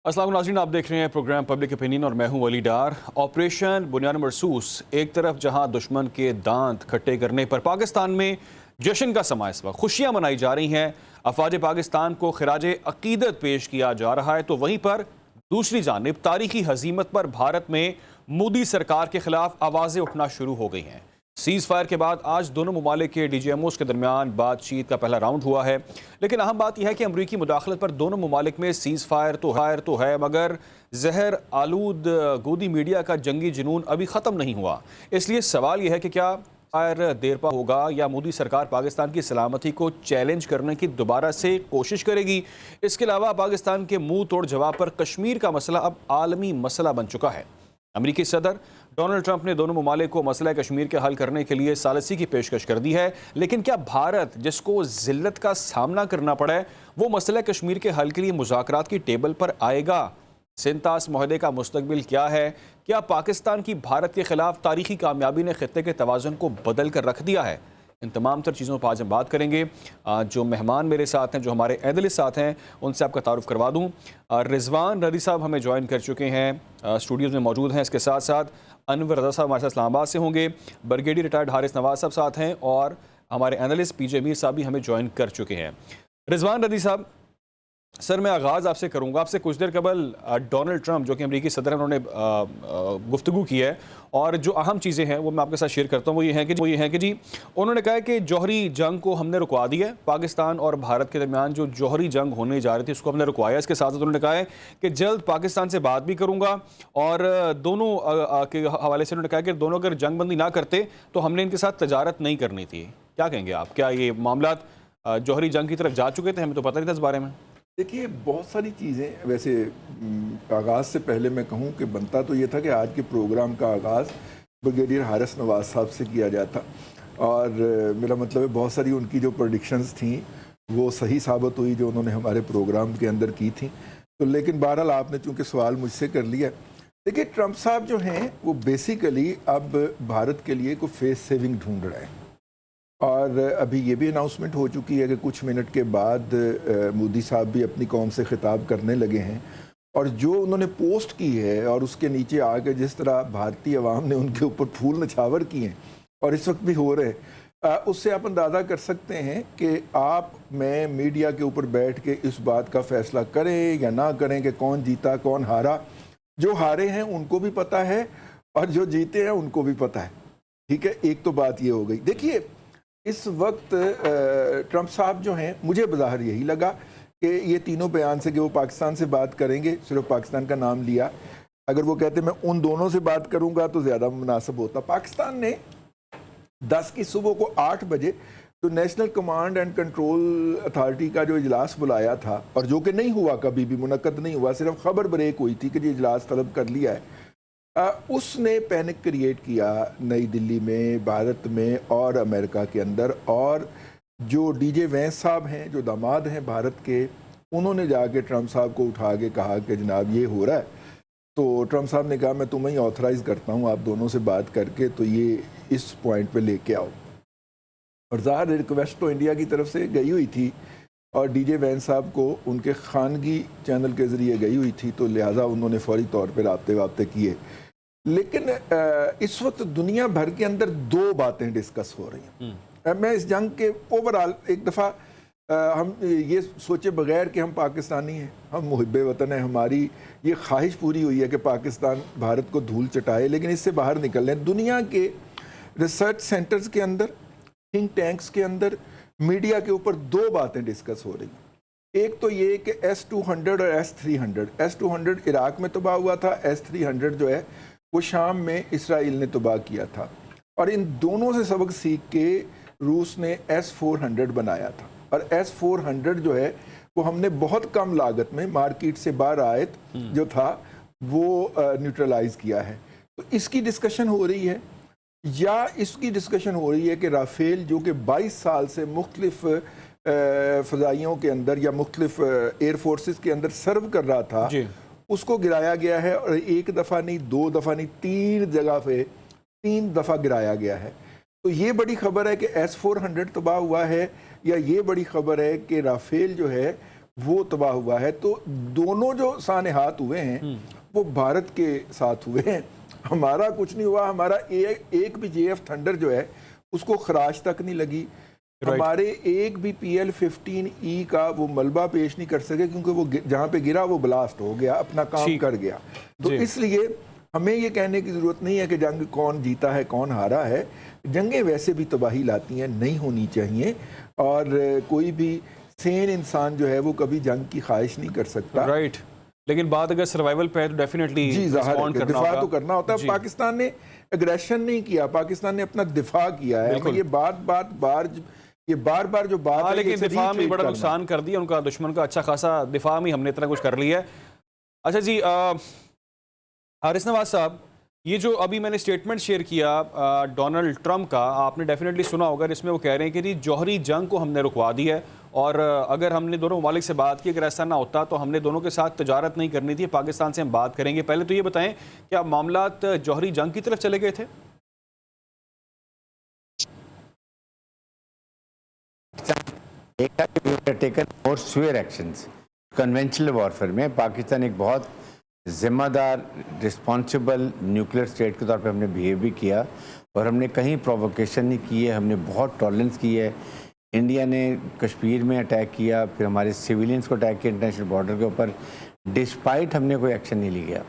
अस्सलाम नाज़रीन, आप देख रहे हैं प्रोग्राम पब्लिक ओपिनियन और मैं हूं वली डार। ऑपरेशन बुनियाद मरसूस, एक तरफ जहां दुश्मन के दांत खट्टे करने पर पाकिस्तान में जश्न का समा इस वक्त खुशियां मनाई जा रही हैं, अफवाज पाकिस्तान को खिराज अकीदत पेश किया जा रहा है, तो वहीं पर दूसरी जानिब तारीखी हजीमत पर भारत में मोदी सरकार के खिलाफ आवाज़ें उठना शुरू हो गई हैं। सीज़ फायर के बाद आज दोनों ममालिक के DGMOs के दरमियान बातचीत का पहला राउंड हुआ है, लेकिन अहम बात यह है कि अमरीकी मुदाखलत पर दोनों ममालिक में सीज़ फायर तो है मगर जहर आलूद गोदी मीडिया का जंगी जुनून अभी ख़त्म नहीं हुआ। इसलिए सवाल यह है कि क्या फायर देरपा होगा या मोदी सरकार पाकिस्तान की सलामती को चैलेंज करने की दोबारा से कोशिश करेगी। इसके अलावा पाकिस्तान के मुंह तोड़ जवाब पर कश्मीर का मसला अब आलमी मसला बन चुका है। अमेरिकी सदर डोनाल्ड ट्रंप ने दोनों ममालिक को मसला कश्मीर के हल करने के लिए सालिसी की पेशकश कर दी है, लेकिन क्या भारत, जिसको जिल्लत का सामना करना पड़ा है, वो मसला कश्मीर के हल के लिए मुज़ाकरात की टेबल पर आएगा? सिंतास मुआहदे का मुस्तकबिल क्या है? क्या पाकिस्तान की भारत के खिलाफ तारीखी कामयाबी ने खित्ते के तवाज़ुन को बदल कर रख दिया है? इन तमाम तर चीज़ों पर आज हम बात करेंगे। जो मेहमान मेरे साथ हैं, जो हमारे एनालिस्ट साथ हैं, उनसे आपका तारुफ करवा दूं। रिजवान रदी साहब हमें ज्वाइन कर चुके हैं, स्टूडियोज़ में मौजूद हैं। इसके साथ साथ अनवर रज़ा साहब हमारे साथ इस्लामाबाद से होंगे, ब्रिगेडियर रिटायर्ड हारिस नवाज साहब साथ हैं और हमारे एनालिस्ट PJ मीर साहब भी हमें ज्वाइन कर चुके हैं। रिजवान रदी साहब, सर मैं आगाज़ आपसे करूंगा। आपसे कुछ देर कबल डोनाल्ड ट्रंप, जो कि अमेरिकी सदर हैं, उन्होंने गुफ्तगू की है और जो अहम चीज़ें हैं वो मैं आपके साथ शेयर करता हूँ। वो ये है कि जी उन्होंने कहा है कि जौहरी जंग को हमने रुकवा दिया है। पाकिस्तान और भारत के दरमियान जो जौहरी जंग होने जा रही थी उसको हमने रुकवाया। इसके साथ साथ उन्होंने कहा है कि जल्द पाकिस्तान से बात भी करूँगा और दोनों के हवाले से उन्होंने कहा कि दोनों अगर जंग बंदी ना करते तो हमने इनके साथ तजारत नहीं करनी थी। क्या कहेंगे आप? क्या ये मामला जौहरी जंग की तरफ जा चुके थे? हमें तो पता नहीं था इस बारे में। देखिए, बहुत सारी चीज़ें वैसे आगाज़ से पहले मैं कहूँ कि बनता तो ये था कि आज के प्रोग्राम का आगाज़ ब्रिगेडियर हारिस नवाज साहब से किया जाता और मेरा मतलब है बहुत सारी उनकी जो प्रेडिक्शंस थी वो सही साबित हुई जो उन्होंने हमारे प्रोग्राम के अंदर की थी। तो लेकिन बहरहाल आपने चूँकि सवाल मुझसे कर लिया, देखिए ट्रंप साहब जो हैं वो बेसिकली अब भारत के लिए कोई फेस सेविंग ढूंढ रहे हैं और अभी ये भी अनाउंसमेंट हो चुकी है कि कुछ मिनट के बाद मोदी साहब भी अपनी कौम से खिताब करने लगे हैं और जो उन्होंने पोस्ट की है और उसके नीचे आके जिस तरह भारतीय अवाम ने उनके ऊपर फूल नछावर किए हैं और इस वक्त भी हो रहे हैं, उससे आप अंदाज़ा कर सकते हैं कि आप मैं मीडिया के ऊपर बैठ के इस बात का फ़ैसला करें या ना करें कि कौन जीता कौन हारा। जो हारे हैं उनको भी पता है और जो जीते हैं उनको भी पता है। ठीक है, एक तो बात ये हो गई। देखिए, इस वक्त ट्रंप साहब जो हैं, मुझे बज़ाहिर यही लगा कि ये तीनों बयान से कि वो पाकिस्तान से बात करेंगे, सिर्फ पाकिस्तान का नाम लिया। अगर वो कहते मैं उन दोनों से बात करूंगा तो ज़्यादा मुनासिब होता। पाकिस्तान ने 10 की सुबह को 8 बजे तो national command and control authority का जो इजलास बुलाया था और जो कि नहीं हुआ, कभी भी मुनक्कद नहीं हुआ, सिर्फ खबर ब्रेक हुई थी कि ये इजलास तलब कर लिया है। उसने पैनिक क्रिएट किया नई दिल्ली में, भारत में और अमेरिका के अंदर। और जो DJ वैंस साहब हैं, जो दामाद हैं भारत के, उन्होंने जाके ट्रंप साहब को उठा के कहा कि जनाब ये हो रहा है। तो ट्रंप साहब ने कहा मैं तुम्हें ही ऑथराइज़ करता हूँ आप दोनों से बात करके तो ये इस पॉइंट पे लेके आओ। और ज़ाहिर रिक्वेस्ट तो इंडिया की तरफ से गई हुई थी और DJ वैंस साहब को उनके खानगी चैनल के ज़रिए गई हुई थी, तो लिहाजा उन्होंने फौरी तौर पर राब्ते किए। लेकिन इस वक्त दुनिया भर के अंदर दो बातें डिस्कस हो रही हैं। मैं इस जंग के ओवरऑल एक दफ़ा हम ये सोचे बगैर कि हम पाकिस्तानी हैं, हम मुहिब्बे वतन हैं, हमारी ये ख्वाहिश पूरी हुई है कि पाकिस्तान भारत को धूल चटाए, लेकिन इससे बाहर निकल लें। दुनिया के रिसर्च सेंटर्स के अंदर, थिंक टैंक्स के अंदर, मीडिया के ऊपर दो बातें डिस्कस हो रही हैं। एक तो ये कि S-200 और S-300, S-200 इराक़ में तबाह हुआ था, S-300 जो है वो शाम में इसराइल ने तबाह किया था और इन दोनों से सबक सीख के रूस ने S-400 बनाया था। और S-400 जो है वो हमने बहुत कम लागत में मार्केट से बाहर आयत जो था वो न्यूट्रलाइज किया है। तो इसकी डिस्कशन हो रही है या इसकी डिस्कशन हो रही है कि राफेल जो कि 22 साल से मुख्तलिफ फ़ज़ाइयों के अंदर या मुख्तलिफ एयर फोर्सेस के अंदर सर्व कर रहा था, उसको गिराया गया है और एक दफ़ा नहीं, 2 दफ़ा नहीं, 3 जगह पे 3 दफ़ा गिराया गया है। तो ये बड़ी खबर है कि S-400 तबाह हुआ है या ये बड़ी खबर है कि राफेल जो है وہ تباہ ہوا ہے. تو دونوں جو سانحات ہوئے ہیں وہ بھارت کے ساتھ ہوئے ہیں. ہمارا کچھ نہیں ہوا. ہمارا ایک بھی JF تھنڈر جو ہے اس کو خراش تک نہیں لگی. ہمارے ایک بھی PL-15E کا وہ ملبہ پیش نہیں کر سکے کیونکہ وہ جہاں پہ گرا وہ بلاسٹ ہو گیا, اپنا کام کر گیا. تو اس لیے ہمیں یہ کہنے کی ضرورت نہیں ہے کہ جنگ کون جیتا ہے کون ہارا ہے. جنگیں ویسے بھی تباہی لاتی ہیں, نہیں ہونی چاہیے, اور کوئی بھی سین انسان جو ہے وہ کبھی جنگ کی خواہش نہیں کر سکتا. رائٹ, لیکن بات اگر سروائیول پہ ہے تو ڈیفینیٹلی جی ظاہر ہے کہ دفاع تو کرنا ہوتا ہے. پاکستان نے اگریشن نہیں کیا, پاکستان نے اپنا دفاع کیا ہے. یہ بار بار جو بات ہے, لیکن دفاع میں بڑا نقصان کر دیا ان کا, دشمن کا اچھا خاصا دفاع میں ہم نے اتنا کچھ کر لیا ہے. اچھا جی, حارث نواز صاحب, یہ جو ابھی میں نے سٹیٹمنٹ شیئر کیا ڈونلڈ ٹرمپ کا, آپ نے ڈیفینیٹلی سنا ہوگا, جس میں وہ کہہ رہے ہیں کہ جی جوہری جنگ کو ہم نے رکوا دی ہے, اور اگر ہم نے دونوں ممالک سے بات کی, اگر ایسا نہ ہوتا تو ہم نے دونوں کے ساتھ تجارت نہیں کرنی تھی, پاکستان سے ہم بات کریں گے. پہلے تو یہ بتائیں کیا معاملات جوہری جنگ کی طرف چلے گئے تھے؟ کنونشنل وارفیئر میں پاکستان ایک بہت ذمہ دار رسپانسبل نیوکلیر اسٹیٹ کے طور پہ ہم نے بیہیو بھی کیا, اور ہم نے کہیں پرووکیشن نہیں کی ہے, ہم نے بہت ٹالرنس کی ہے. انڈیا نے کشمیر میں اٹیک کیا, پھر ہمارے سیویلینز کو اٹیک کیا انٹرنیشنل بارڈر کے اوپر, ڈسپائٹ ہم نے کوئی ایکشن نہیں لیا.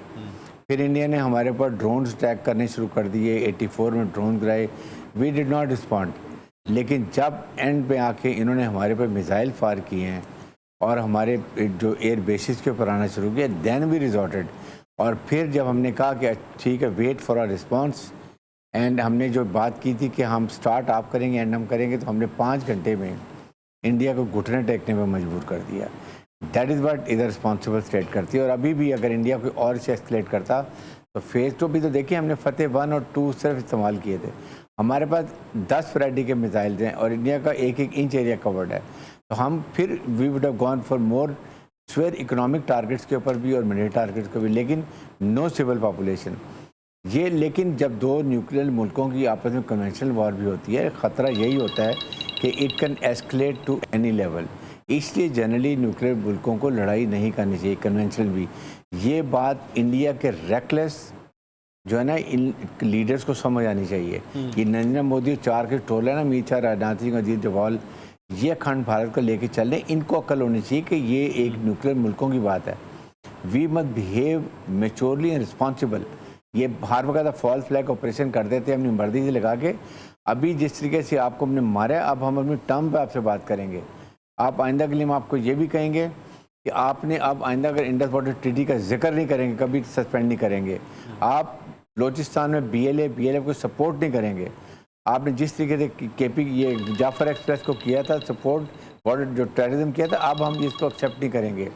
پھر انڈیا نے ہمارے اوپر ڈرونز اٹیک کرنے شروع کر دیے, 84 میں ڈرون گرائے, وی ڈڈ ناٹ رسپونڈ. لیکن جب اینڈ پہ آ کے انہوں نے ہمارے پہ میزائل فائر کیے ہیں اور ہمارے جو ایئر بیسز کے اوپر آنا شروع کیا, دین وی ریزورٹڈ. اور پھر جب ہم نے کہا کہ ٹھیک ہے wait for our response, and ہم نے جو بات کی تھی کہ ہم سٹارٹ آپ کریں گے اینڈ ہم کریں گے, تو ہم نے 5 گھنٹے میں انڈیا کو گھٹنے ٹیکنے پہ مجبور کر دیا. دیٹ از واٹ ادھر رسپانسبل اسٹیٹ کرتی ہے. اور ابھی بھی اگر انڈیا کوئی اور سے ایسکلیٹ کرتا تو فیز 2 بھی تو دیکھیے, ہم نے فتح 1 اور 2 صرف استعمال کیے تھے. ہمارے پاس 10 ویرائٹی کے میزائلز ہیں اور انڈیا کا 1 انچ ایریا کورڈ ہے. تو ہم پھر we would have gone for more severe economic targets کے اوپر بھی اور ملٹری ٹارگیٹس کو بھی, لیکن نو سول پاپولیشن. یہ لیکن جب 2 نیوکلیر ملکوں کی آپس میں کنونشنل وار بھی ہوتی ہے, خطرہ یہی ہوتا ہے کہ it can escalate to any level. اس لیے جنرلی نیوکلیر ملکوں کو لڑائی نہیں کرنی چاہیے, کنونشنل بھی. یہ بات انڈیا کے ریکلیس جو ہے نا ان لیڈرز کو سمجھ آنی چاہیے. یہ نریندر مودی 4 کے ٹولہ نا, امیت شاہ, راجناتھ سنگھ, اجیت ڈوبھال, یہ اکھنڈ بھارت کو لے کے چل رہے ہیں. ان کو عقل ہونی چاہیے کہ یہ ایک نیوکلیر ملکوں کی بات ہے. وی مت بہیو میچورلی اینڈ رسپانسبل. یہ ہر وقت فالس فلیگ آپریشن کر دیتے ہیں اپنی مرضی سے لگا کے. ابھی جس طریقے سے آپ کو ہم نے مارا ہے, اب ہم اپنی ٹرم پہ آپ سے بات کریں گے. آپ آئندہ کے لیے ہم آپ کو یہ بھی کہیں گے کہ آپ نے اب آئندہ اگر انڈس واٹر ٹریٹی کا ذکر نہیں کریں گے, کبھی سسپینڈ نہیں کریں گے. آپ بلوچستان میں BLA کو سپورٹ نہیں کریں گے. آپ نے جس طریقے سے KP یہ جعفر ایکسپریس کو کیا تھا سپورٹ, بارڈر جو ٹیررزم کیا تھا, اب ہم اس کو ایکسیپٹ نہیں کریں گے.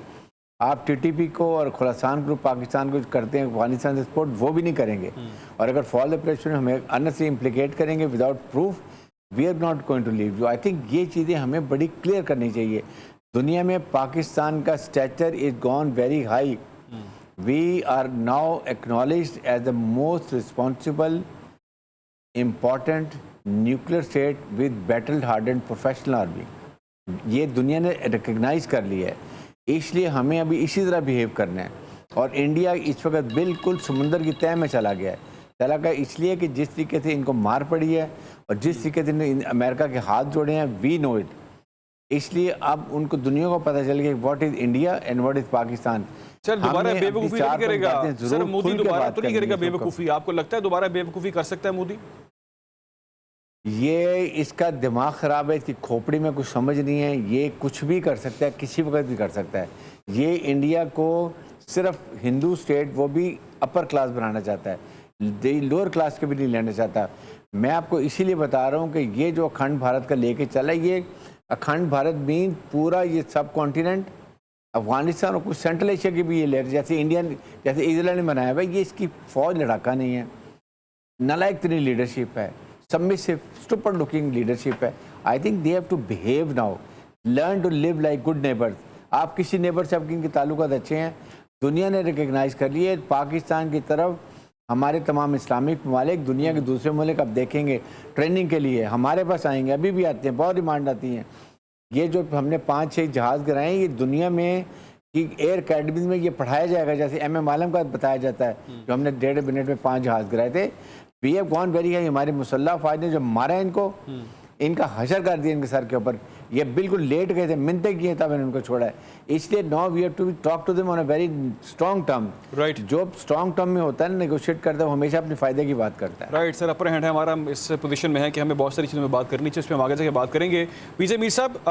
آپ TTP کو اور خراسان گروپ پاکستان کو کرتے ہیں افغانستان سے سپورٹ, وہ بھی نہیں کریں گے. اور اگر فال آپریشن ہمیں انسلی امپلیکیٹ کریں گے without proof, we are not going to leave you. I think یہ چیزیں ہمیں بڑی کلیئر کرنی چاہیے. دنیا میں پاکستان کا stature is gone very high. We are now acknowledged as the most responsible, important nuclear state with battle-hardened professional army. یہ دنیا نے ریکگنائز کر لیا ہے. اس لیے ہمیں ابھی اسی طرح بیہیو کرنا ہے. اور انڈیا اس وقت بالکل سمندر کی تہہ میں چلا گیا ہے. چلا گیا اس لیے کہ جس طریقے سے ان کو مار پڑی ہے اور جس طریقے سے امریکہ کے ہاتھ جوڑے ہیں, وی نو اٹ. اس لیے اب ان کو دنیا کو پتہ چل گیا what is India and what is Pakistan. Sir دوبارہ بے وقوفی نہیں کرے گا, سر مودی دوبارہ تو نہیں کرے گا بے وقوفی. آپ کو لگتا ہے دوبارہ بے وقوفی کر سکتا ہے مودی؟ یہ اس کا دماغ خراب ہے, اس کی کھوپڑی میں کچھ سمجھ نہیں ہے. یہ کچھ بھی کر سکتا ہے, کسی وقت بھی کر سکتا ہے. یہ انڈیا کو صرف ہندو اسٹیٹ, وہ بھی اپر کلاس بنانا چاہتا ہے, لوور کلاس کے بھی نہیں لینا چاہتا. میں آپ کو اسی لیے بتا رہا ہوں کہ یہ جو اکھنڈ بھارت کا لے کے چلا, یہ اکھنڈ بھارت مین پورا یہ سب کانٹیننٹ, افغانستان اور کچھ سینٹرل ایشیا کی بھی یہ لے, جیسے انڈیا جیسے اسرائیل نے بنایا ہے. یہ اس کی فوج لڑاکا نہیں ہے, نالائق ترین لیڈرشپ ہے, submissive, stupid looking leadership ہے. I think they have to behave now. Learn to live like good neighbors. آپ کسی نیبر سے آپ کے تعلقات اچھے ہیں, دنیا نے ریکگنائز کر لیے. پاکستان کی طرف ہمارے تمام اسلامک ممالک, دنیا کے دوسرے ممالک اب دیکھیں گے ٹریننگ کے لیے, ہمارے پاس آئیں گے, ابھی بھی آتے ہیں, بہت ڈیمانڈ آتی ہیں. یہ جو ہم نے 5-6 جہاز گرائے ہیں، یہ دنیا میں کہ ایئر اکیڈمیز میں یہ پڑھایا جائے گا، جیسے ایم عالم کا بتایا جاتا ہے جو ہم نے 1.5 منٹ میں 5 جہاز گرائے تھے. We have gone very high. ہماری مسلح افواج نے جو مارا ہے ان کو، ان کا حشر کر دیا ان کے سر کے اوپر. یہ بالکل لیٹ گئے تھے، منتیں کی ہیں تب ان کو چھوڑا ہے. اس لیے no we have to talk to them on a very strong term. Right, جو اسٹرانگ ٹرم میں ہوتا ہے نا، نیگوشیٹ کرتا ہے، وہ ہمیشہ اپنے فائدے کی بات کرتا ہے. رائٹ سر، اپر ہینڈ ہے ہمارا. ہم اس پوزیشن میں ہیں کہ ہمیں بہت ساری چیزوں میں بات کرنی چاہیے، اس پہ ہم آگے جا کے بات کریں گے. پی جے میر صاحب،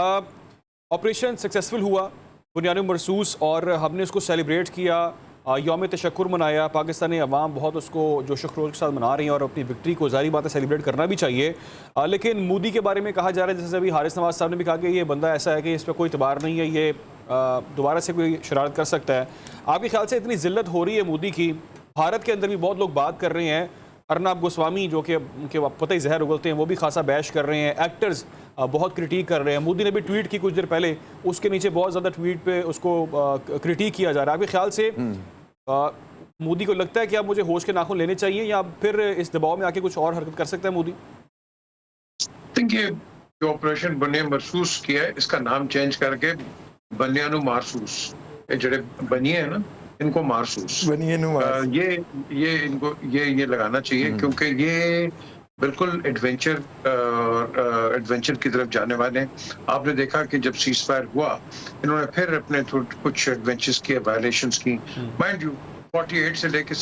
آپریشن سکسیزفل ہوا، بنیاد مرصوص، اور ہم نے اس کو سیلیبریٹ کیا، یوم تشکر منایا. پاکستانی عوام بہت اس کو جوش و خروش کے ساتھ منا رہی ہیں اور اپنی وکٹری کو ظاہری بات ہے سیلیبریٹ کرنا بھی چاہیے. لیکن مودی کے بارے میں کہا جا رہا ہے، جیسے ابھی حارث نواز صاحب نے بھی کہا کہ یہ بندہ ایسا ہے کہ اس پہ کوئی اعتبار نہیں ہے، یہ دوبارہ سے کوئی شرارت کر سکتا ہے. آپ کے خیال سے اتنی ذلت ہو رہی ہے مودی کی، بھارت کے اندر بھی بہت لوگ بات کر رہے ہیں. ارنب گوسوامی جو کہ ان کے پتہ ہی زہر اگلتے ہیں، وہ بھی خاصا بیش کر رہے ہیں. ایکٹرز بہت کرٹیک کر رہے ہیں. مودی نے بھی ٹویٹ کی کچھ دیر پہلے، اس کے نیچے بہت زیادہ ٹویٹ پہ اس کو کرٹیک کیا جا رہا ہے. آپ کے خیال سے مودی کو لگتا ہے کہ اب مجھے ہوش کے ناخن لینے چاہیے، یا پھر اس دباؤ میں آ کے کچھ اور حرکت کر سکتا ہے مودی؟ یہ جو آپریشن بنیا مرسوس کیا ہے، اس کا نام چینج کر کے بنیانو مارسوس، جڑے بنیے ہیں نا ان کو مارسوس، یہ ان کو یہ لگانا چاہیے، کیونکہ یہ بالکل ایڈونچر کی طرف جانے والے ہیں. آپ نے دیکھا کہ جب سیز فائر ہوا، انہوں نے پھر اپنے کچھ ایڈونچرز کیے، وائلیشنز کی. مائنڈ یو 48 سے لے کے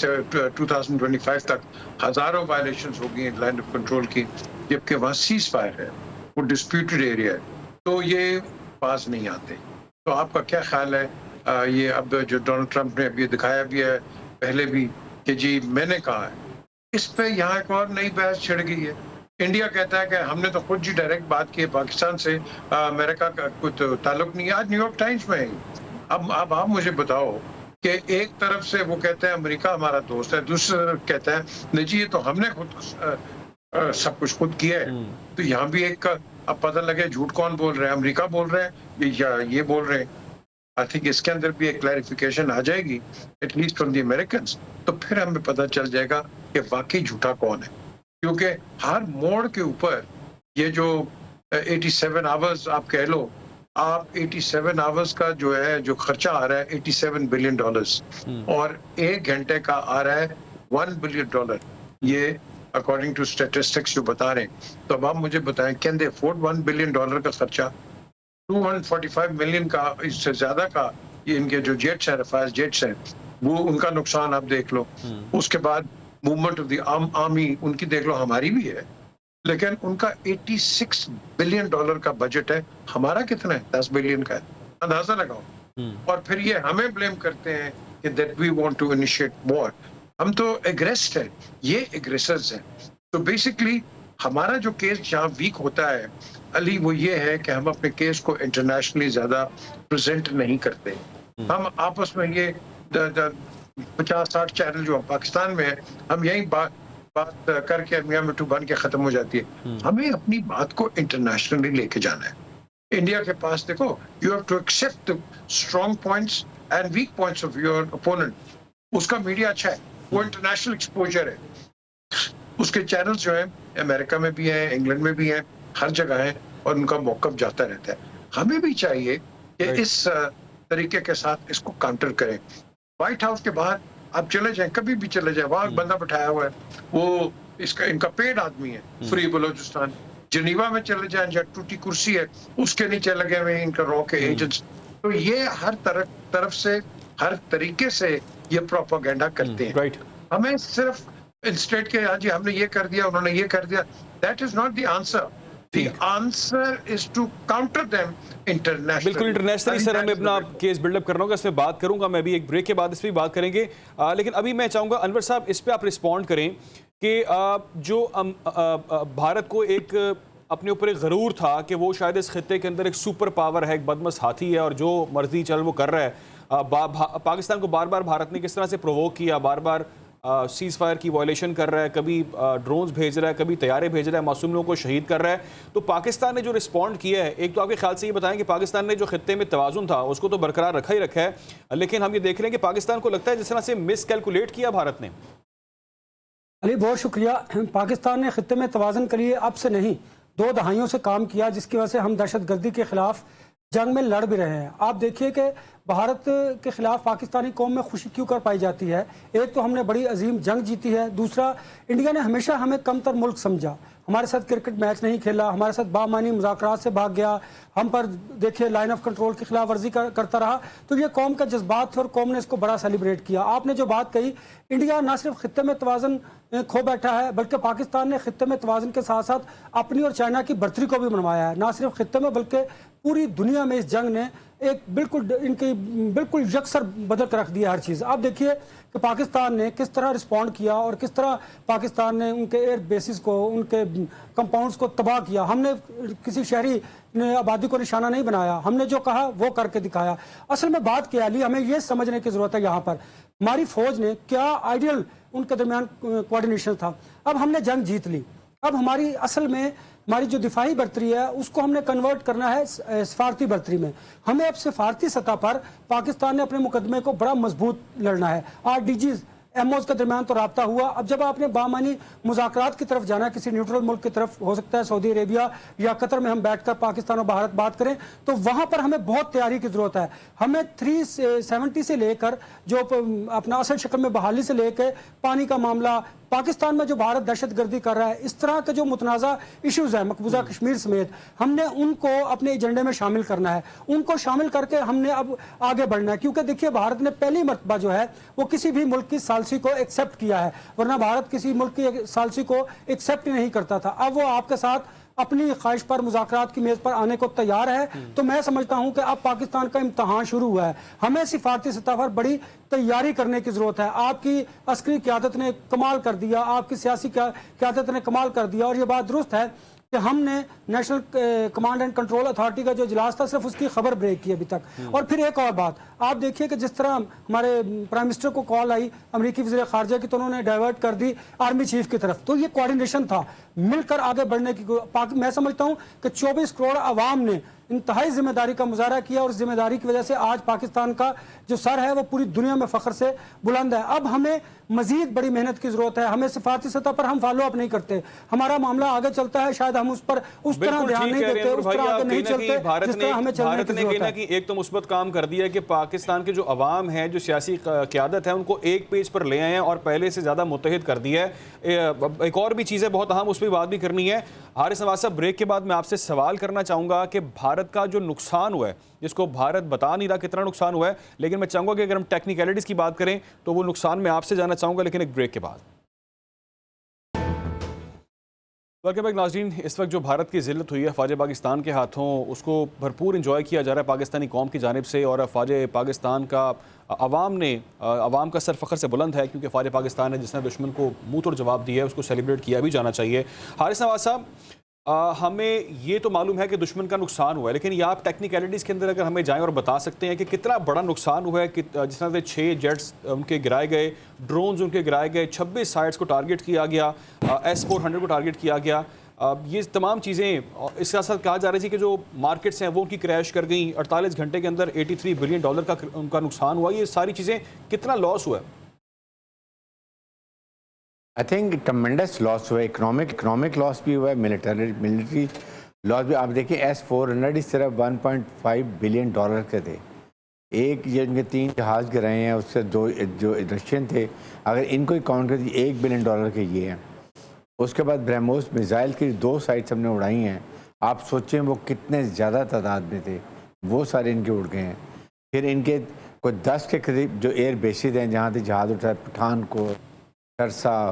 2025 تک ہزاروں وائلیشنز ہو گئی ہیں لینڈ آف کنٹرول کی، جبکہ وہاں سیز فائر ہے، وہ ڈسپیوٹڈ ایریا ہے، تو یہ پاس نہیں آتے. تو آپ کا کیا خیال ہے؟ یہ اب جو ڈونلڈ ٹرمپ نے اب یہ دکھایا بھی ہے پہلے بھی کہ جی میں نے کہا ہے، اس پہ یہاں ایک اور نئی بحث چھڑ گئی ہے. انڈیا کہتا ہے کہ ہم نے تو خود جی ڈائریکٹ بات کی ہے پاکستان سے، امریکہ کا کوئی تعلق نہیں ہے. آج نیو یارک ٹائمز میں ہے. اب آپ مجھے بتاؤ کہ ایک طرف سے وہ کہتے ہیں امریکہ ہمارا دوست ہے، دوسری طرف کہتا ہے نہیں جی یہ تو ہم نے خود سب کچھ خود کیا ہے. تو یہاں بھی ایک اب پتہ لگے جھوٹ کون بول رہے ہیں، امریکہ بول رہے ہیں یا یہ بول رہے ہیں. آئی تھنک اس کے اندر بھی ایک کلیریفیکیشن آ جائے گی at least from the Americans, تو پھر ہمیں پتہ چل جائے گا کہ واقعی جھوٹا کون ہے. کیونکہ ہر موڑ کے اوپر یہ جو 87 آورز آپ کہہ لو، آپ 87 آورز کا جو ہے جو خرچہ آ رہا ہے $87 بلین، اور 1 گھنٹے کا آ رہا ہے $1 بلین. یہ اکارڈنگ ٹو اسٹیٹسٹکس جو بتا رہے ہیں. تو اب آپ مجھے بتائیں کین دے افورڈ $1 بلین کا خرچہ؟ 245 ملین کا، اس سے زیادہ کا یہ ان کے جو جیٹس ہیں، رفاز جیٹس ہیں، وہ ان کا نقصان آپ دیکھ لو. اس کے بعد موومنٹ آف دی آرمی ان کی دیکھ لو، ہماری بھی ہے، لیکن ان کا $86 بلین کا بجٹ ہے. ہمارا کتنا ہے؟ 10 بلین کا ہے. اندازہ لگاؤ. اور پھر یہ ہمیں بلیم کرتے ہیں کہ that we want to initiate war. ہم تو ایگریسڈ ہیں، یہ ایگریسرز ہیں. تو بیسکلی ہمارا جو کیس جہاں ویک ہوتا ہے علی، وہ یہ ہے کہ ہم اپنے کیس کو انٹرنیشنلی زیادہ پریزنٹ نہیں کرتے. ہم آپس میں یہ 50-60 چینل جو پاکستان میں ہے، ہم یہی بات کر کے میاں مٹھو بن کے ختم ہو جاتی ہے. ہمیں اپنی بات کو انٹرنیشنلی لے کے جانا ہے. انڈیا کے پاس دیکھو، you have to accept strong points and weak points of your opponent. اس کا میڈیا اچھا ہے، وہ انٹرنیشنل ایکسپوجر ہے. اس کے چینلز جو ہیں امریکہ میں بھی ہیں، انگلینڈ میں بھی ہیں، ہر جگہ ہیں، اور ان کا موقف جاتا رہتا ہے. ہمیں بھی چاہیے کہ اس طریقے کے ساتھ اس کو کاؤنٹر کریں. وائٹ ہاؤس کے باہر آپ چلے جائیں، کبھی بھی چلے جائیں، وہاں بندہ بٹھایا ہوا ہے، وہ ان کا پیڈ آدمی ہے، فری بلوچستان. جنیوا میں چلے جائیں جہاں ٹوٹی کرسی ہے، اس کے نیچے لگے ہوئے ان کا رو کے ایجنٹس. تو یہ ہر طرف سے ہر طریقے سے یہ پروپیگنڈا کرتے ہیں. ہمیں صرف انسٹیٹ کے ہاں جی ہم نے یہ کر دیا، انہوں نے یہ کر دیا، that is not the answer. The answer is to counter them international. بالکل انٹرنیشنلی سر ہمیں اپنا کیس بلڈ اپ کرنا ہوگا، اس میں بات کروں گا میں بھی، ایک بریک کے بعد اس پہ بات کریں گے. لیکن ابھی میں چاہوں گا انور صاحب اس پہ آپ رسپونڈ کریں کہ جو بھارت کو ایک اپنے اوپر ایک غرور تھا کہ وہ شاید اس خطے کے اندر ایک سپر پاور ہے، ایک بدمست ہاتھی ہے اور جو مرضی چل وہ کر رہا ہے. پاکستان کو بار بار بھارت نے کس طرح سے پرووک کیا، بار بار سیز فائر کی وائلیشن کر رہا ہے، کبھی ڈرونز بھیج رہا ہے، کبھی طیارے بھیج رہا ہے، معصوم لوگوں کو شہید کر رہا ہے. تو پاکستان نے جو رسپونڈ کیا ہے، ایک تو آپ کے خیال سے یہ بتائیں کہ پاکستان نے جو خطے میں توازن تھا اس کو تو برقرار رکھا ہی رکھا ہے، لیکن ہم یہ دیکھ رہے ہیں کہ پاکستان کو لگتا ہے جس طرح سے مس کیلکولیٹ کیا بھارت نے. علی بہت شکریہ. پاکستان نے خطے میں توازن کے لیے اب سے نہیں 2 दहाइयों से काम किया, जिसकी वजह से हम दहशत गर्दी के खिलाफ जंग में लड़ भी रहे हैं। आप देखिए कि भारत के खिलाफ पाकिस्तानी कौम में खुशी क्यों कर पाई जाती है। एक तो हमने बड़ी अजीम जंग जीती है, दूसरा इंडिया ने हमेशा हमें कमतर मुल्क समझा, हमारे साथ क्रिकेट मैच नहीं खेला, हमारे साथ बामानी मुज़ाकरात से भाग गया, हम पर देखिए लाइन ऑफ कंट्रोल की खिलाफ वर्जी करता रहा। तो ये कौम का जज्बात थे और कौम ने इसको बड़ा सेलिब्रेट किया। आपने जो बात कही, इंडिया ना सिर्फ खित्ते में तवाज़न खो बैठा है, बल्कि पाकिस्तान ने खित्ते में तवाज़न के साथ साथ अपनी और चाइना की बर्तरी को भी मनवाया है। ना सिर्फ खित्ते में बल्कि पूरी दुनिया में इस जंग ने एक बिल्कुल यकसर बदल कर रख दिया हर चीज़। आप देखिए कि पाकिस्तान ने किस तरह रिस्पॉन्ड किया और किस तरह पाकिस्तान ने उनके एयर बेसिस को, उनके कंपाउंड्स को तबाह किया। हमने किसी शहरी ने आबादी को निशाना नहीं बनाया, हमने जो कहा वो करके दिखाया। असल में बात क्या है, हमें ये समझने की ज़रूरत है यहाँ पर हमारी फ़ौज ने क्या आइडियल उनके दरमियान कोऑर्डिनेशन था। अब हमने जंग जीत ली, अब हमारी असल में हमारी जो दिफाई बर्तरी है उसको हमने कन्वर्ट करना है सफारती बर्तरी में। हमें अब सफारती सतह पर पाकिस्तान ने अपने मुकदमे को बड़ा मजबूत लड़ना है। RDGs एमओज के दरमियान तो राब्ता हुआ, अब जब आपने बामानी मुज़ाकरात की तरफ जाना है, किसी न्यूट्रल मुल्क की तरफ, हो सकता है सऊदी अरेबिया या कतर में हम बैठकर पाकिस्तान और भारत बात करें, तो वहाँ पर हमें बहुत तैयारी की ज़रूरत है। हमें 370 से लेकर जो अपना असल शक्ल में बहाली से लेकर पानी का मामला, पाकिस्तान में जो भारत दहशत गर्दी कर रहा है, इस तरह के जो मुतनाज़ा इश्यूज़ हैं मकबूजा कश्मीर समेत, हमने उनको अपने एजेंडे में शामिल करना है। उनको शामिल करके हमने अब आगे बढ़ना है, क्योंकि देखिए भारत ने पहली मरतबा जो है वो किसी भी मुल्क की सालसी को एक्सेप्ट किया है, वरना भारत किसी मुल्क की सालसी को एक्सेप्ट ही नहीं करता था। अब वो आपके साथ अपनी ख्वाहिश पर मुज़ाकरात की मेज़ पर आने को तैयार है। तो मैं समझता हूं कि अब पाकिस्तान का इम्तहान शुरू हुआ है, हमें सिफारती सतह पर बड़ी तैयारी करने की ज़रूरत है। आपकी अस्करी क़यादत ने कमाल कर दिया, आपकी सियासी क़यादत ने कमाल कर दिया, और ये बात दुरुस्त है कि हमने national command and control authority का जो इजलास था सिर्फ उसकी खबर ब्रेक की अभी तक। और फिर एक और बात, आप देखिए कि जिस तरह हमारे प्राइम मिनिस्टर को कॉल आई अमेरिकी वज़ीर ख़ारजा की, तो उन्होंने डाइवर्ट कर दी आर्मी चीफ की तरफ। तो ये कोऑर्डिनेशन था, मिलकर आगे बढ़ने की। मैं समझता हूँ कि 24 करोड़ आवाम ने इंतहाई जिम्मेदारी का मुजाहरा किया, और इस जिम्मेदारी की वजह से आज पाकिस्तान का जो सर है वो पूरी दुनिया में फ़ख्र से बुलंद है। अब हमें मजीद बड़ी मेहनत की जरूरत है। हमें सिफारती सतह पर हम फॉलो अप नहीं करते, हमारा मामला आगे चलता है, शायद हम उस पर उस तरह ध्यान नहीं देते, उस तरह आगे नहीं चलते जिस तरह हमें चलने की जरूरत है। एक तो मुस्बत काम कर दिया है कि पाकिस्तान के जो अवाम है, जो सियासी क़यादत है, उनको एक पेज पर ले आए हैं और पहले से ज़्यादा मुत्तहिद कर दिया है। एक और भी चीज़ें बहुत अहम, उस पर बात भी करनी है। हारिस नवाज साहब, ब्रेक के बाद मैं आपसे सवाल करना चाहूँगा कि भारत का जो नुकसान हुआ है, जिसको भारत बता नहीं रहा कितना नुकसान हुआ है, लेकिन मैं चाहूँगा कि अगर हम टेक्निकलिटीज़ की बात करें तो वो नुकसान मैं आपसे जानना चाहूँगा, लेकिन एक ब्रेक के बाद। वेलकम बैक नाज़रीन। इस वक्त जो भारत की ज़िल्लत हुई है फ़ौज पाकिस्तान के हाथों, उसको भरपूर इंजॉय किया जा रहा है पाकिस्तानी कौम की जानिब से, और फ़ौज पाकिस्तान का अवाम का सर फ़ख्र से बुलंद है, क्योंकि फ़ौज पाकिस्तान है जिसने दुश्मन को मुँह तोड़ जवाब दिया है, उसको सेलिब्रेट किया भी जाना चाहिए। हारिस नवाज साहब, हमें ये तो मालूम है कि दुश्मन का नुकसान हुआ है, लेकिन ये आप टेक्निकलिटीज़ के अंदर अगर हमें जाएं और बता सकते हैं कि कितना बड़ा नुकसान हुआ है, कि जिस तरह से 6 जेट्स उनके गिराए गए, ड्रोन्स उनके गिराए गए, 26 साइट्स को टारगेट किया गया, S-400 को टारगेट किया गया, ये तमाम चीज़ें। इसके साथ कहा जा रहा है कि जो मार्केट्स हैं वो उनकी क्रैश कर गई, 48 घंटे के अंदर $83 बिलियन का उनका नुकसान हुआ। ये सारी चीज़ें कितना लॉस हुआ है? आई थिंक ट्रमेंडस लॉस हुआ है, इकोनॉमिक लॉस भी हुआ है, मिलिट्री लॉस भी। आप देखिए S-400 ही सिर्फ $1.5 बिलियन के थे। एक ये उनके 3 जहाज़ गिराए हैं, उससे जो रशियन थे, अगर इनको ही काउंट कर दिए $1 बिलियन के ये हैं। उसके बाद ब्रह्मोस मिसाइल की 2 साइट्स हमने उड़ाई हैं, आप सोचें वो कितने ज़्यादा तादाद में थे, वो सारे इनके उड़ गए हैं। फिर इनके कोई 10 के करीब जो एयर बेसिस हैं जहाँ से जहाज़ उठा है, पठानकोट, सरसा,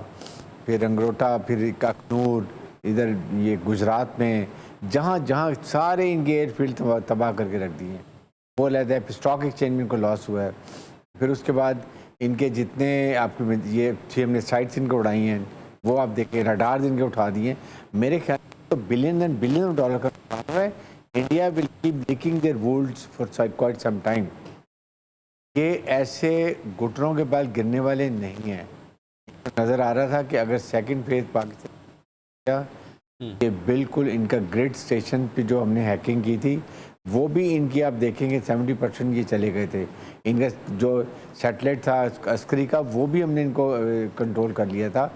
फिर अंगरोटा, फिर अखनूर, इधर ये गुजरात में, जहाँ जहाँ सारे इनके एयरफील्ड तबाह करके रख दिए हैं। वो लहदा है, स्टॉक एक्सचेंज में इनको लॉस हुआ है। फिर उसके बाद इनके जितने आपके ये हमने साइट्स इनको उड़ाई हैं, वो आप देखें, रडार इनके उठा दिए। मेरे ख्याल तो बिलियन एंड बिलियन डॉलर का नुकसान है। India will keep licking their wounds for quite some time. ये ऐसे घुटनों के बाल गिरने वाले नहीं हैं। नज़र आ रहा था कि अगर सेकंड फेज पाकिस्तान, ये बिल्कुल इनका ग्रिड स्टेशन पे जो हमने हैकिंग की थी, वो भी इनकी आप देखेंगे 70% ये चले गए थे। इनका जो सैटेलाइट था अस्करी का, वो भी हमने इनको कंट्रोल कर लिया था।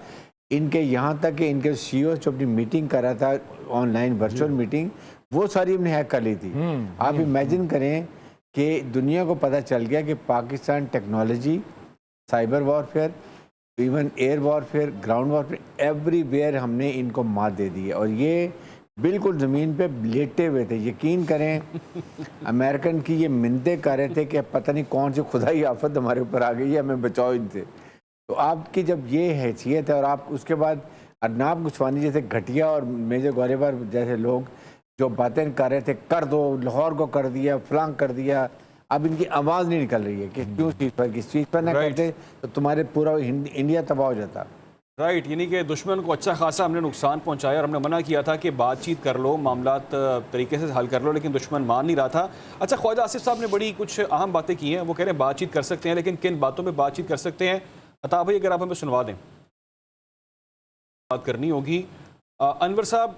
इनके यहाँ तक कि इनके सीईओ जो अपनी मीटिंग कर रहा था ऑनलाइन वर्चुअल मीटिंग, वो सारी हमने हैक कर ली थी। आप इमेजिन करें कि दुनिया को पता चल गया कि Pakistan technology, cyber warfare, even air warfare, ground warfare, everywhere हमने इनको मात दे दी है। और ये बिल्कुल ज़मीन पे लेटे हुए थे। यकीन करें अमेरिकन की ये मिन्नतें कर रहे थे कि पता नहीं कौन सी खुदाई आफत हमारे ऊपर आ गई है, हमें बचाओ इनसे। तो आपकी जब ये हैसियत है और आप उसके बाद अरनाब गुस्वानी जैसे घटिया और मेजर गोरेबार जैसे लोग जो बातें कर रहे थे, कर दो, लाहौर को कर दिया, फलांग कर दिया, अब इनकी आवाज़ नहीं निकल रही है कि क्यों चीज़ पर, किस चीज़ पर ना करते तो तुम्हारे पूरा इंडिया तबाह हो जाता। राइट, यानी कि दुश्मन को अच्छा खासा हमने नुकसान पहुंचाया और हमने मना किया था कि बातचीत कर लो, मामलात तरीके से हल कर लो, लेकिन दुश्मन मान नहीं रहा था। अच्छा, ख्वाजा आसिफ साहब ने बड़ी कुछ अहम बातें की हैं। वो कह रहे हैं बातचीत कर सकते हैं, लेकिन किन बातों में बातचीत कर सकते हैं? अता भाई अगर आप हमें सुनवा दें, बात करनी होगी। अनवर साहब,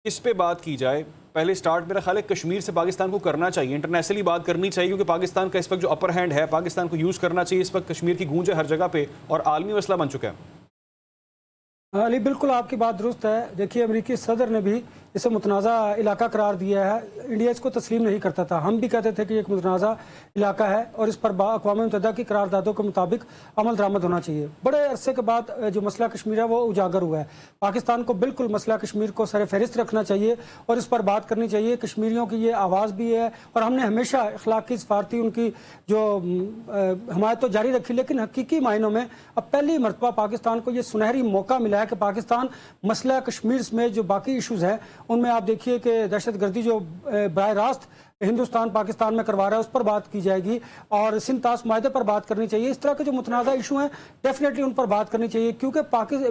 किस पे बात की जाए? पहले स्टार्ट मेरा ख्याल है कश्मीर से पाकिस्तान को करना चाहिए, इंटरनेशनली बात करनी चाहिए, क्योंकि पाकिस्तान का इस वक्त जो अपर हैंड है, पाकिस्तान को यूज़ करना चाहिए। इस वक्त कश्मीर की गूंज है हर जगह पे और आलमी मसला बन चुका है। अली, बिल्कुल आपकी बात दुरुस्त है। देखिए, अमेरिकी सदर ने भी इसे मुतनाज़ा इलाका करार दिया है। इंडिया इसको तस्लीम नहीं करता था। हम भी कहते थे कि एक मुतनाज़ा इलाका है और इस पर अक़वाम मुत्तहिदा की करारदादों के मुताबिक अमल दरामद होना चाहिए। बड़े अरसे के बाद जो मसला कश्मीर है वो उजागर हुआ है। पाकिस्तान को बिल्कुल मसला कश्मीर को सर फहरिस्त रखना चाहिए और इस पर बात करनी चाहिए। कश्मीरियों की ये आवाज़ भी है और हमने हमेशा अखलाकी सफारती उनकी जो हमायत तो जारी रखी, लेकिन हकीकी मायनों में अब पहली मरतबा पाकिस्तान को ये सुनहरी मौका मिला है कि पाकिस्तान मसला कश्मीर में जो बाकी इशूज़ हैं उनमें आप देखिए कि दहशतगर्दी जो बराह रास्त हिंदुस्तान पाकिस्तान में करवा रहा है उस पर बात की जाएगी और सिंध ताश माहदे पर बात करनी चाहिए। इस तरह के जो मुतनाज़ा इशू हैं डेफिनेटली उन पर बात करनी चाहिए, क्योंकि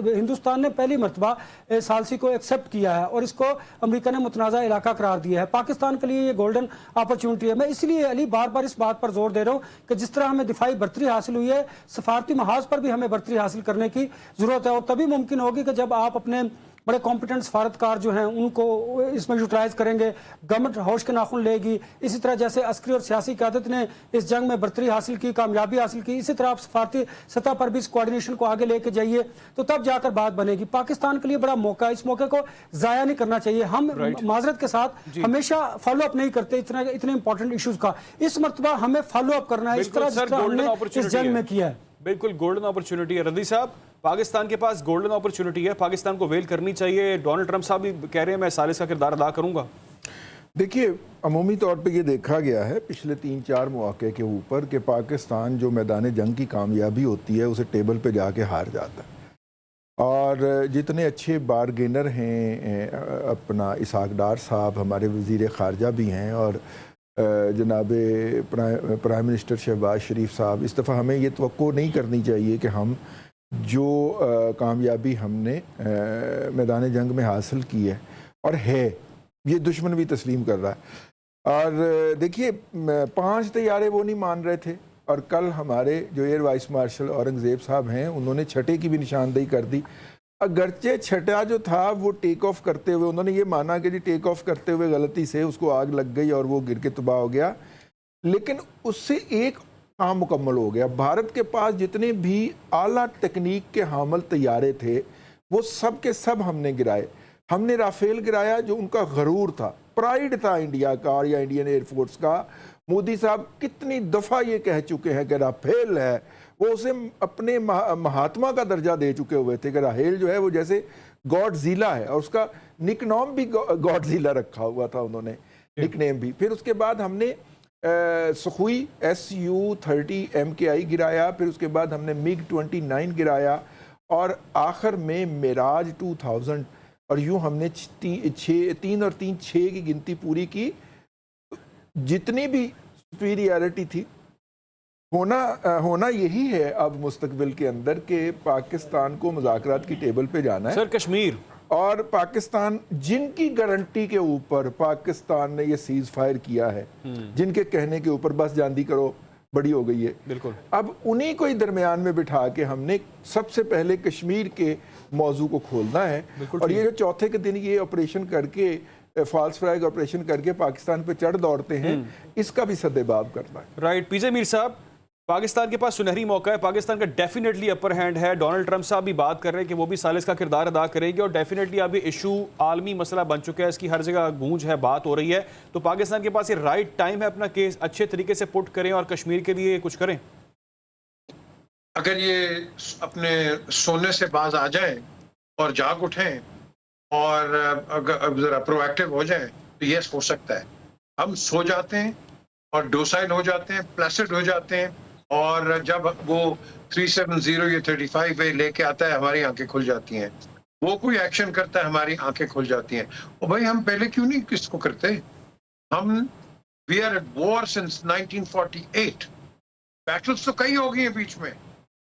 हिंदुस्तान ने पहली मरतबा सालसी को एक्सेप्ट किया है और इसको अमेरिका ने मुतनाज़ा इलाका करार दिया है। पाकिस्तान के लिए ये गोल्डन अपॉर्चुनिटी है। मैं इसलिए अली बार बार इस बात पर जोर दे रहा हूँ कि जिस तरह हमें दिफाई बर्तरी हासिल हुई है, सफारती महाज पर भी हमें बर्तरी हासिल करने की ज़रूरत है और तभी मुमकिन होगी कि जब आप अपने बड़े कॉम्पिटेंट सफारतकार जो हैं उनको इसमें यूटिलाइज करेंगे, गवर्नमेंट होश के नाखुन लेगी। इसी तरह जैसे अस्करी और सियासी क़यादत ने इस जंग में बर्तरी हासिल की, कामयाबी हासिल की, इसी तरह आप सफारती सतह पर भी इस कोऑर्डिनेशन को आगे लेके जाइए तो तब जाकर बात बनेगी। पाकिस्तान के लिए बड़ा मौका है, इस मौके को ज़ाया नहीं करना चाहिए। हम माजरत के साथ हमेशा फॉलो अप नहीं करते इतने इंपॉर्टेंट इशूज़ का। इस मरतबा हमें फॉलो अप करना है इस तरह जिस तरह हमने इस जंग में किया है। बिल्कुल गोल्डन अपॉर्चुनिटी है। रदी साहब, पाकिस्तान के पास गोल्डन अपॉर्चुनिटी है, पाकिस्तान को वेल करनी चाहिए। डोनाल्ड ट्रंप साहब भी कह रहे हैं मैं सालिस का किरदार अदा करूंगा। देखिए, अमूमी तौर पे ये देखा गया है पिछले 3-4 मौके के ऊपर कि पाकिस्तान जो मैदान जंग की कामयाबी होती है उसे टेबल पे जाके हार जाता है। और जितने अच्छे बारगेनर हैं अपना इसहाक डार साहब हमारे वज़ीर ख़ारजा भी हैं और जनाब प्राइम मिनिस्टर शहबाज शरीफ साहब, इस दफ़ा हमें ये तवक्को नहीं करनी चाहिए कि हम जो कामयाबी हमने मैदान जंग में हासिल की है और है ये दुश्मन भी तस्लीम कर रहा है। और देखिए 5 तैयारे वो नहीं मान रहे थे और कल हमारे जो एयर वाइस मार्शल औरंगज़ेब साहब हैं उन्होंने छठे की भी निशानदेही कर दी। अगरचे छठा जो था वो टेक ऑफ करते हुए उन्होंने ये माना कि जी टेक ऑफ करते हुए गलती से उसको आग लग गई और वो गिर के तबाह हो गया, लेकिन उससे एक काम मुकम्मल हो गया। भारत के पास जितने भी आला तकनीक के हामल तैयारे थे वो सब के सब हमने गिराए। हमने राफेल गिराया जो उनका गरूर था, प्राइड था इंडिया का और या इंडियन एयरफोर्स का। मोदी साहब कितनी दफ़ा ये कह चुके हैं कि राफेल है, वो उसे अपने महात्मा का दर्जा दे चुके हुए थे कि राफेल जो है वो जैसे गॉडज़िला है और उसका निकनेम भी गॉडज़िला रखा हुआ था उन्होंने, निकनेम भी। फिर उसके बाद हमने सुखोई Su-30 MKI गिराया, फिर उसके बाद हमने MiG-29 गिराया और आखिर में मिराज 2000 और यूँ हमने 3 और 3 6 की गिनती पूरी की। जितनी भी सुपीरियरिटी थी होना यही है अब मुस्तकबिल के अंदर कि पाकिस्तान को मुज़ाकरात की टेबल पे जाना है। सर कश्मीर और पाकिस्तान जिनकी गारंटी के ऊपर पाकिस्तान ने ये सीज फायर किया है, जिनके कहने के ऊपर बस जांदी करो बड़ी हो गई है, बिल्कुल अब उन्हीं को ही दरमियान में बिठा के हमने सबसे पहले कश्मीर के मौजू को खोलना है। और ये जो चौथे के दिन ये ऑपरेशन करके फॉल्स फ्लैग ऑपरेशन करके पाकिस्तान पे चढ़ दौड़ते हैं, इसका भी सद्देबाब करना है। राइट, पीजे मीर साहब, पाकिस्तान के पास सुनहरी मौका है, पाकिस्तान का डेफिनेटली अपर हैंड है। डोनाल्ड ट्रंप साहब भी बात कर रहे हैं कि वो भी सालिस का किरदार अदा करेंगे और डेफिनेटली अब ये इशू आलमी मसला बन चुका है, इसकी हर जगह गूंज है, बात हो रही है। तो पाकिस्तान के पास ये राइट टाइम है अपना केस अच्छे तरीके से पुट करें और कश्मीर के लिए कुछ करें। अगर ये अपने सोने से बाज आ जाएं और जाग उठें और अगर जरा प्रोएक्टिव हो जाएं तो ये हो सकता है। हम सो जाते हैं और डोसाइल हो जाते हैं, प्लेसिड हो जाते हैं, और जब वो 370 या 35 वे लेके आता है हमारी आंखें खुल जाती हैं। वो कोई एक्शन करता है हमारी आंखें खुल जाती हैं। और भाई हम पहले क्यों नहीं किसको करते? हम we are at war since 1948। Battles तो कई हो गई हैं बीच में,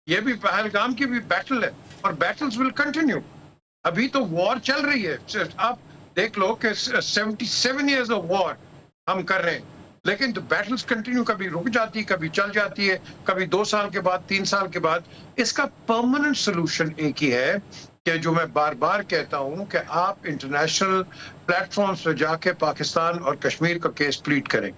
ये भी पहलगाम की भी बैटल है और बैटल्स विल कंटिन्यू। अभी तो वॉर चल रही है। आप देख लो कि 77 इयर्स ऑफ वॉर हम कर रहे हैं, लेकिन तो बैटल्स कंटिन्यू, कभी रुक जाती है, कभी चल जाती है, कभी 2 साल के बाद, 3 साल के बाद। इसका परमानेंट सोल्यूशन एक ही है कि जो मैं बार बार कहता हूं कि आप इंटरनेशनल प्लेटफॉर्म्स पे जाके पाकिस्तान और कश्मीर का केस प्लीड करें।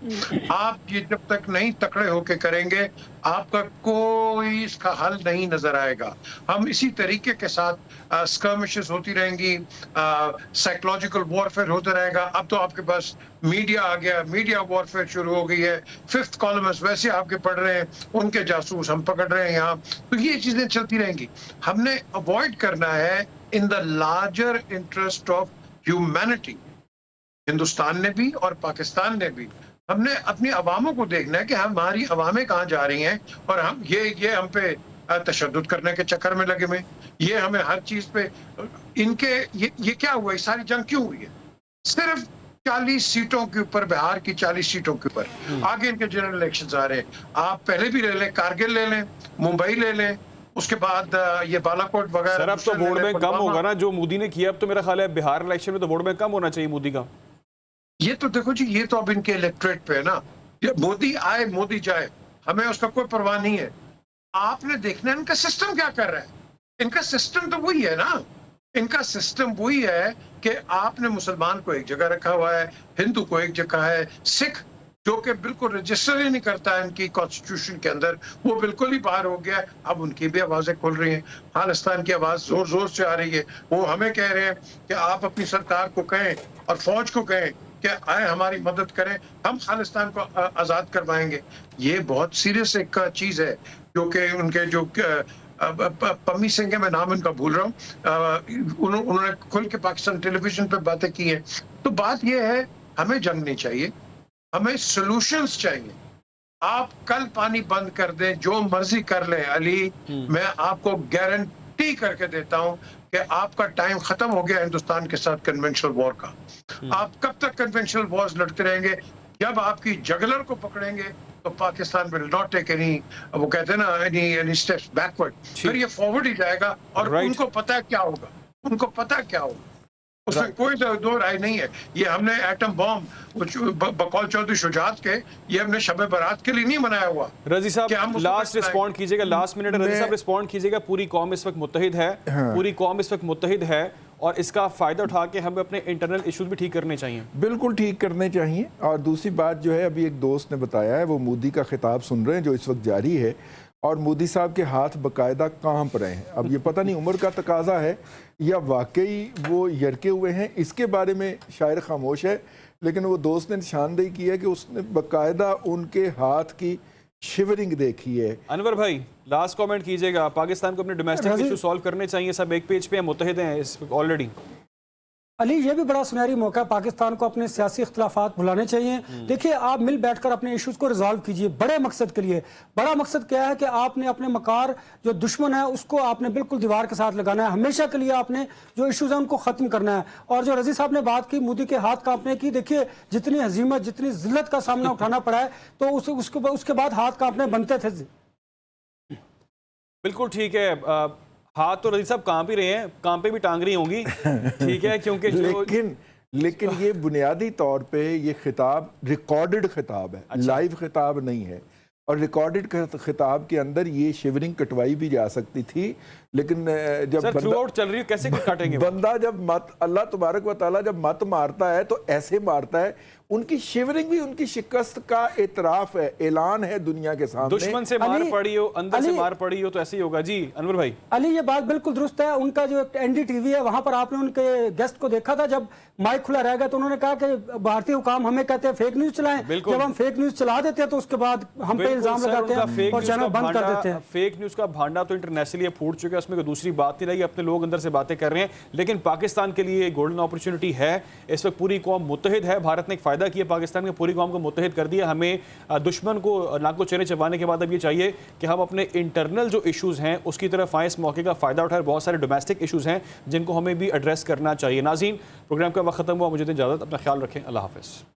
आप ये जब तक नहीं तकड़े होके करेंगे, आपका कोई इसका हल नहीं नजर आएगा। हम इसी तरीके के साथ स्कर्मिशेस होती रहेंगी, साइकोलॉजिकल वॉरफेयर होता रहेगा। अब तो आपके पास मीडिया आ गया, मीडिया वॉरफेयर शुरू हो गई है। 5th कॉलम्स वैसे आपके पढ़ रहे हैं, उनके जासूस हम पकड़ रहे हैं यहाँ। तो ये चीजें चलती रहेंगी। हमने अवॉइड करना है in the larger interest of humanity. Hindustan ने भी और पाकिस्तान ने भी, हमने अपनी अवामों को देखना है कि हमारी अवामें कहाँ जा रही हैं, और हम ये हम पे तशद्दुद करने के चक्कर में लगे हुए। ये हमें हर चीज पे इनके ये क्या हुआ, ये सारी जंग क्यों हुई है? सिर्फ 40 सीटों के ऊपर, बिहार की 40 सीटों के ऊपर। आगे इनके जनरल इलेक्शंस आ रहे हैं। आप पहले भी ले लें, कारगिल ले लें, मुंबई ले लें, उसके बाद ये बालाकोट वगैरह। सर अब तो वोट बैंक कम होगा ना जो मोदी ने किया। अब तो मेरा ख्याल है बिहार इलेक्शन में तो वोट बैंक कम होना चाहिए मोदी का। ये तो देखो जी, ये तो अब इनके इलेक्टोरेट पे है ना। ये मोदी आए मोदी जाए, हमें उसका कोई परवाह नहीं है। आपने देखना है इनका सिस्टम क्या कर रहा है। इनका सिस्टम तो वही है ना, इनका सिस्टम वही है कि आपने मुसलमान को एक जगह रखा हुआ है, हिंदू को एक जगह है, सिख जो कि बिल्कुल रजिस्टर ही नहीं करता है इनकी कॉन्स्टिट्यूशन के अंदर, वो बिल्कुल ही बाहर हो गया। अब उनकी भी आवाजें खुल रही हैं। खालिस्तान की आवाज जोर जोर से आ रही है। वो हमें कह रहे हैं कि आप अपनी सरकार को कहें और फौज को कहें कि आए हमारी मदद करें, हम खालिस्तान को आजाद करवाएंगे। ये बहुत सीरियस एक चीज है जो कि उनके जो पम्मी सिंह है, मैं नाम उनका भूल रहा हूँ, उन्होंने खुल के पाकिस्तान टेलीविजन पे बातें की हैं। तो बात यह है, हमें जंग नहीं चाहिए, हमें सॉल्यूशंस चाहिए। आप कल पानी बंद कर दें, जो मर्जी कर लें अली, मैं आपको गारंटी करके देता हूं कि आपका टाइम खत्म हो गया हिंदुस्तान के साथ कन्वेंशनल वॉर का। आप कब तक कन्वेंशनल वॉर्स लड़ते रहेंगे? जब आपकी जगलर को पकड़ेंगे तो Pakistan will not take any, वो कहते हैं ना, एनी स्टेप्स बैकवर्ड। फिर ये फॉरवर्ड ही जाएगा और उनको पता है क्या होगा, उनको पता है क्या होगा, उसमें कोई दो राय नहीं है। ये हमने एटम बॉम्ब बकौल चौधरी शुजात के, ये हमने शब बारात के लिए नहीं बनाया हुआ। रजी साहब लास्ट रिस्पॉन्ड कीजिएगा, लास्ट मिनट रजी साहब रिस्पॉन्ड कीजिएगा। पूरी कौम इस वक्त मुत्तहिद है, पूरी कौम इस वक्त मुत्तहिद है और इसका फायदा उठा के हमें अपने इंटरनल इश्यूज भी ठीक करने चाहिए। बिल्कुल ठीक करने चाहिए। और दूसरी बात जो है, अभी एक दोस्त ने बताया है, वो मोदी का खिताब सुन रहे हैं जो इस वक्त जारी है, और मोदी साहब के हाथ बाकायदा कांप रहे हैं। अब ये पता नहीं उम्र का तकाजा है या वाकई वो यरके हुए हैं, इसके बारे में शायर खामोश है। लेकिन वो दोस्त ने निशानदेही की है कि उसने बाकायदा उनके हाथ की शिवरिंग देखी है। अनवर भाई लास्ट कमेंट कीजिएगा। पाकिस्तान को अपने डोमेस्टिक इशू सॉल्व करने चाहिए, सब एक पेज पे हैं, मुत्तहिद हैं इस ऑलरेडी। अली, ये भी बड़ा सुनहरी मौका है, पाकिस्तान को अपने सियासी इख्तिलाफात भुलाने चाहिए। देखिए, आप मिल बैठकर अपने इश्यूज को रिजॉल्व कीजिए बड़े मकसद के लिए। बड़ा मकसद क्या है कि आपने अपने मकार जो दुश्मन है उसको आपने बिल्कुल दीवार के साथ लगाना है। हमेशा के लिए आपने जो इश्यूज हैं उनको ख़त्म करना है। और जो रजी साहब ने बात की मोदी के हाथ कांपने की, देखिए जितनी हजीमत, जितनी जिल्लत का सामना उठाना पड़ा है, तो उसके बाद हाथ कांपने बनते थे। बिल्कुल ठीक है। हाथ तो रजी साहब कांप ही रहे हैं, कांपे भी टांग रही होंगी, ठीक है, क्योंकि लेकिन ये बुनियादी तौर पे ये खिताब रिकॉर्डेड खिताब है। अच्छा। लाइव खिताब नहीं है। और रिकॉर्डेड खिताब के अंदर ये शिवरिंग कटवाई भी जा सकती थी, लेकिन जब बंदा चल रही है कैसे काटेंगे? बंदा जब अल्लाह तबारक व तआला जब मत मारता है तो ऐसे मारता है, उनकी शिवरिंग भी उनकी शिकस्त का एतराफ़ है, ऐलान है दुनिया के सामने। दुश्मन से मार अली- पड़ी हो, अंदर से अली- मार पड़ी हो तो ऐसे ही होगा। जी अनवर भाई। अली, ये बात बिल्कुल दुरुस्त है। उनका जो एनडीटीवी है वहां पर आपने उनके गेस्ट को देखा था, जब माइक खुला रह गया तो उन्होंने कहा कि भारतीय हुकाम हमें कहते हैं फेक न्यूज चलाएं, बिल्कुल। जब हम फेक न्यूज चला देते हैं तो उसके बाद हम पे बिल्कुल इल्जाम सर, लगाते उनका हैं फेक और न्यूज़ चैनल का बंद कर भांडा- देते हैं। फेक न्यूज़ का भांडा तो इंटरनेशनली फूट चुका है, उसमें कोई दूसरी बात नहीं रही। अपने लोग अंदर से बातें कर रहे हैं, लेकिन पाकिस्तान के लिए गोल्डन अपॉर्चुनिटी है। इस वक्त पूरी कौम मुत्तहिद है। भारत ने एक फ़ायदा किया, पाकिस्तान में पूरी कौम को मुत्तहिद कर दिया। हमें दुश्मन को नाक को चेहरे चबाने के बाद अब ये चाहिए कि हम अपने इंटरनल जो इशूज़ हैं उसकी तरफ आएँ, इस मौके का फ़ायदा उठाएं। बहुत सारे डोमेस्टिक इशूज़ हैं जिनको हमें भी एड्रेस करना चाहिए। नाज़रीन, प्रोग्राम का वक्त ख़त्म हुआ, मुझे इजाज़त, अपना ख्याल रखें, अल्लाह हाफ़िज़।